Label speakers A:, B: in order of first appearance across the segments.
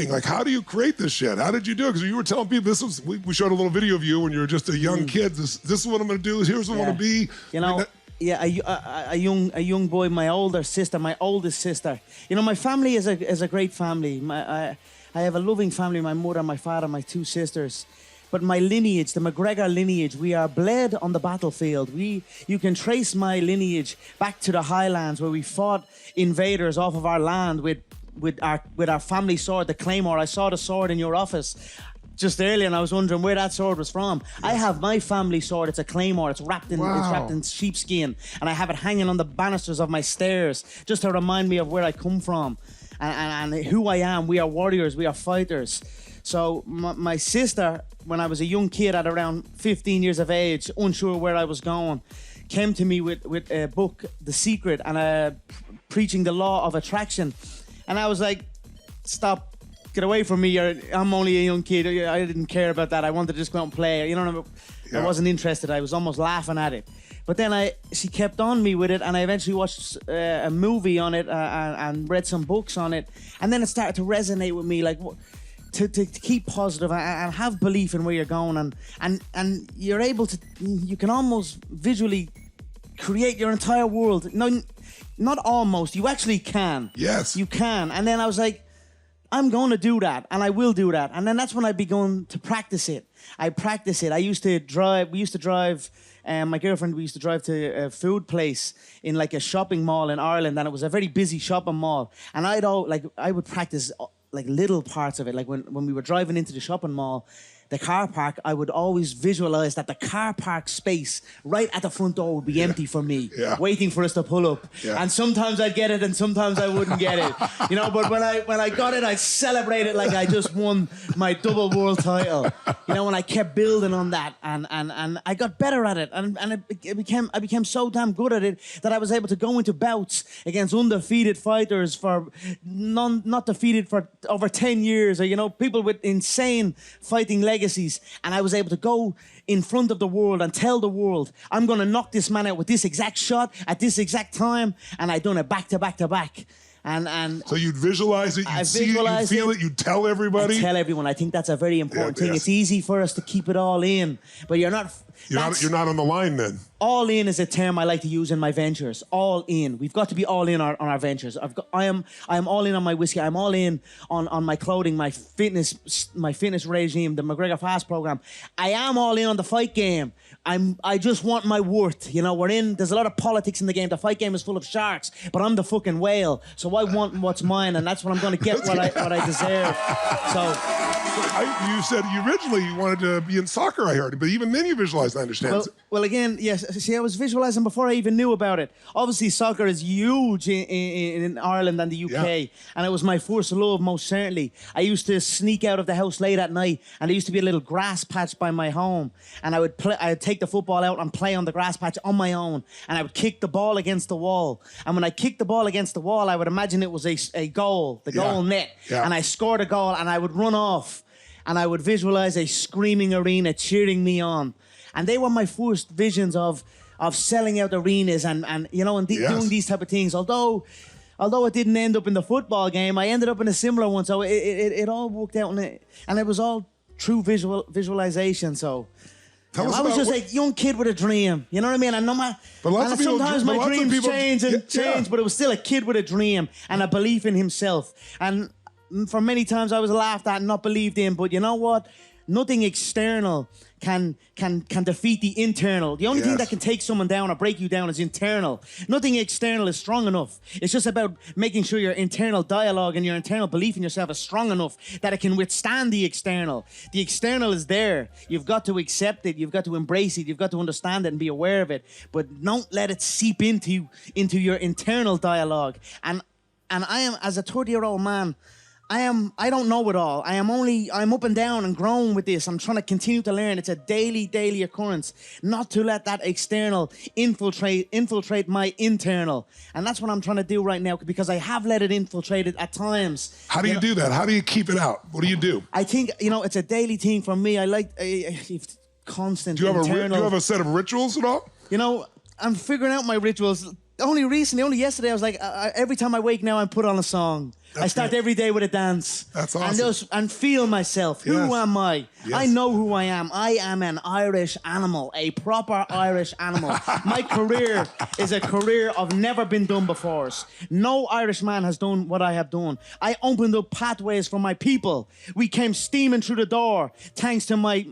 A: Like, how do you create this shit? How did you do it? Because you were telling people we showed a little video of you when you were just a young kid. This is what I'm going to do. Here's what I want to be.
B: You know, a young boy, my oldest sister. You know, my family is a great family. I have a loving family. My mother, my father, my two sisters. But my lineage, the McGregor lineage, we are bled on the battlefield. You can trace my lineage back to the Highlands where we fought invaders off of our land with our family sword, the Claymore. I saw the sword in your office just earlier, and I was wondering where that sword was from. Yes. I have my family sword. It's a Claymore. It's wrapped in sheepskin, and I have it hanging on the banisters of my stairs just to remind me of where I come from and who I am. We are warriors. We are fighters. So my sister, when I was a young kid at around 15 years of age, unsure where I was going, came to me with a book, The Secret, and preaching the law of attraction. And I was like, stop, get away from me. I'm only a young kid. I didn't care about that. I wanted to just go out and play. You know what I mean? Yeah. I wasn't interested. I was almost laughing at it. But then she kept on me with it, and I eventually watched a movie on it and read some books on it. And then it started to resonate with me, like to keep positive and have belief in where you're going. And you're able to, you can almost visually create your entire world. No, not almost. You actually can.
A: Yes.
B: You can. And then I was like, I'm going to do that, and I will do that. And then that's when I began to practice it. I practice it. We used to drive, my girlfriend, we used to drive to a food place in like a shopping mall in Ireland, and it was a very busy shopping mall. And I would practice like little parts of it. Like when we were driving into the shopping mall, the car park, I would always visualize that the car park space right at the front door would be empty for me, waiting for us to pull up. Yeah. And sometimes I'd get it and sometimes I wouldn't get it. You know, but when I got it, I'd celebrate it like I just won my double world title. You know, and I kept building on that and I got better at it and I became so damn good at it that I was able to go into bouts against undefeated fighters for not defeated for over 10 years, or, you know, people with insane fighting legacies, and I was able to go in front of the world and tell the world, I'm going to knock this man out with this exact shot at this exact time, and I done it back to back to back. And
A: so you'd visualize it, you'd see it, you'd feel it, you'd tell everybody.
B: I tell everyone. I think that's a very important thing. Yes. It's easy for us to keep it all in, but you're not on the line then. All in is a term I like to use in my ventures. All in. We've got to be all in on our ventures. I am all in on my whiskey. I'm all in on my clothing, my fitness regime, the McGregor Fast program. I am all in on the fight game. I just want my worth. You know, there's a lot of politics in the game. The fight game is full of sharks, but I'm the fucking whale. So I want what's mine, and that's what I'm going to get, what I deserve. So.
A: You said originally you wanted to be in soccer, I heard, but even then you visualized, I understand.
B: Well, again, yes. See, I was visualizing before I even knew about it. Obviously, soccer is huge in Ireland and the UK, and it was my first love, most certainly. I used to sneak out of the house late at night, and there used to be a little grass patch by my home, and I'd take the football out and play on the grass patch on my own, and I would kick the ball against the wall. And when I kicked the ball against the wall, I would imagine it was a goal, the goal net, and I scored a goal, and I would run off. And I would visualize a screaming arena cheering me on. And they were my first visions of selling out arenas and you know, and doing these type of things. Although it didn't end up in the football game, I ended up in a similar one. So it all worked out, and it was all true visualization. So I was just a young kid with a dream. You know what I mean? And sometimes my dreams change, but it was still a kid with a dream and a belief in himself. And for many times I was laughed at and not believed in, but you know what? Nothing external can defeat the internal. The only thing that can take someone down or break you down is internal. Nothing external is strong enough. It's just about making sure your internal dialogue and your internal belief in yourself is strong enough that it can withstand the external. The external is there. You've got to accept it. You've got to embrace it. You've got to understand it and be aware of it. But don't let it seep into your internal dialogue. And I am, as a 30-year-old man, I don't know it all. I'm up and down and growing with this. I'm trying to continue to learn. It's a daily occurrence. Not to let that external infiltrate my internal. And that's what I'm trying to do right now, because I have let it infiltrate it at times.
A: How do you do that? How do you keep it out? What do you do?
B: I think, you know, it's a daily thing for me. I like constant
A: do you
B: internal.
A: Do you have a set of rituals at all?
B: You know, I'm figuring out my rituals Only recently, only yesterday, I was like, every time I wake now, I put on a song. I start every day with a dance.
A: That's awesome.
B: And feel myself. Who am I?
A: Yes.
B: I know who I am. I am an Irish animal, a proper Irish animal. My career is a career of never been done before. No Irish man has done what I have done. I opened up pathways for my people. We came steaming through the door thanks to my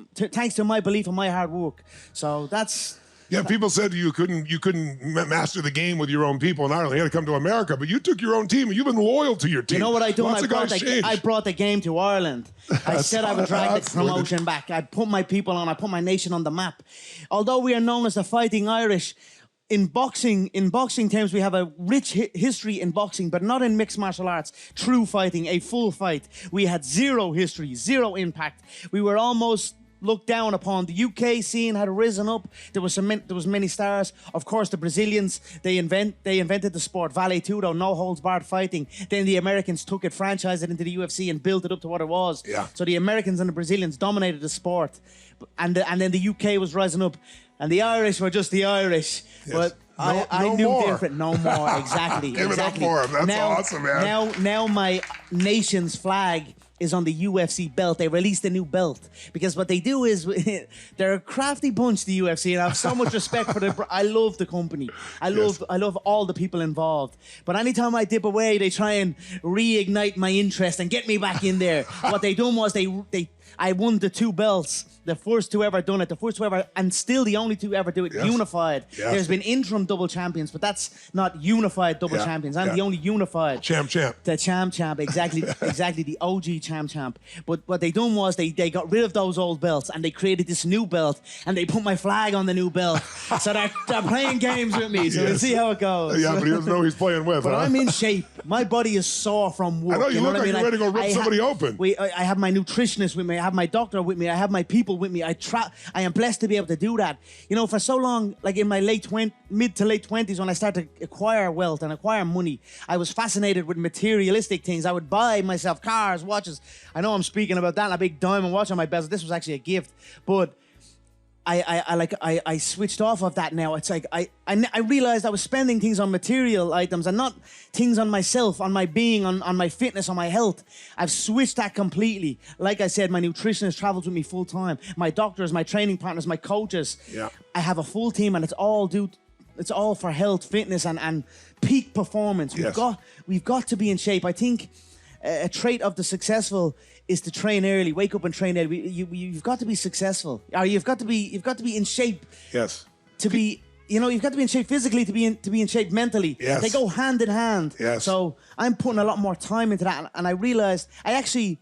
B: belief and my hard work. So that's...
A: Yeah, people said you couldn't master the game with your own people in Ireland. You had to come to America, but you took your own team and you've been loyal to your team.
B: You know what I done?
A: Lots of guys changed.
B: I brought the game to Ireland. I said I would drag the promotion back. I put my people on. I put my nation on the map. Although we are known as the Fighting Irish, in boxing terms, we have a rich history in boxing, but not in mixed martial arts. True fighting, a full fight. We had zero history, zero impact. We were almost looked down upon. The UK scene had risen up. There was many stars. Of course, the Brazilians, they invented the sport, Vale Tudo, no holds barred fighting. Then the Americans took it, franchised it into the UFC, and built it up to what it was.
A: Yeah.
B: So the Americans and the Brazilians dominated the sport, and then the UK was rising up, and the Irish were just the Irish.
A: Yes.
B: But I knew
A: more.
B: different. No more. Exactly.
A: Give
B: exactly.
A: it up for him. That's awesome, man.
B: Now my nation's flag is on the UFC belt. They released a new belt because what they do is they're a crafty bunch, the UFC, and I have so much respect for the. I love the company. I love all the people involved. But anytime I dip away, they try and reignite my interest and get me back in there. What they done was I won the 2 belts. The first 2 ever done it. The first 2 ever, and still the only 2 ever do it unified.
A: Yes.
B: There's been interim double champions, but that's not unified double champions. I'm the only unified.
A: Champ.
B: The champ, exactly, exactly, the OG champ. But what they done was they got rid of those old belts and they created this new belt and they put my flag on the new belt. So they're playing games with me. So we'll see how it goes.
A: Yeah, but he doesn't know who he's playing with.
B: But I'm in shape. My body is sore from work.
A: I know you look
B: what
A: like
B: I mean?
A: you're ready to go rip somebody open.
B: I have my nutritionist with me. I have my doctor with me. I have my people with me. I am blessed to be able to do that. You know, for so long, like in my mid to late 20s, when I started to acquire wealth and acquire money, I was fascinated with materialistic things. I would buy myself cars, watches. I know I'm speaking about that, and a big diamond watch on my bezel. This was actually a gift, but I switched off of that now. It's like I realized I was spending things on material items and not things on myself, on my being, on my fitness, on my health. I've switched that completely. Like I said, my nutritionist travels with me full time. My doctors, my training partners, my coaches.
A: Yeah.
B: I have a full team, and it's all for health, fitness, and peak performance. We've got to be in shape. I think a trait of the successful is to train early, wake up and train early. You've got to be successful, or you've got to be in shape.
A: Yes.
B: To be, you've got to be in shape physically to be in shape mentally.
A: Yes.
B: They go hand in hand.
A: Yes.
B: So I'm putting a lot more time into that, and I realized I actually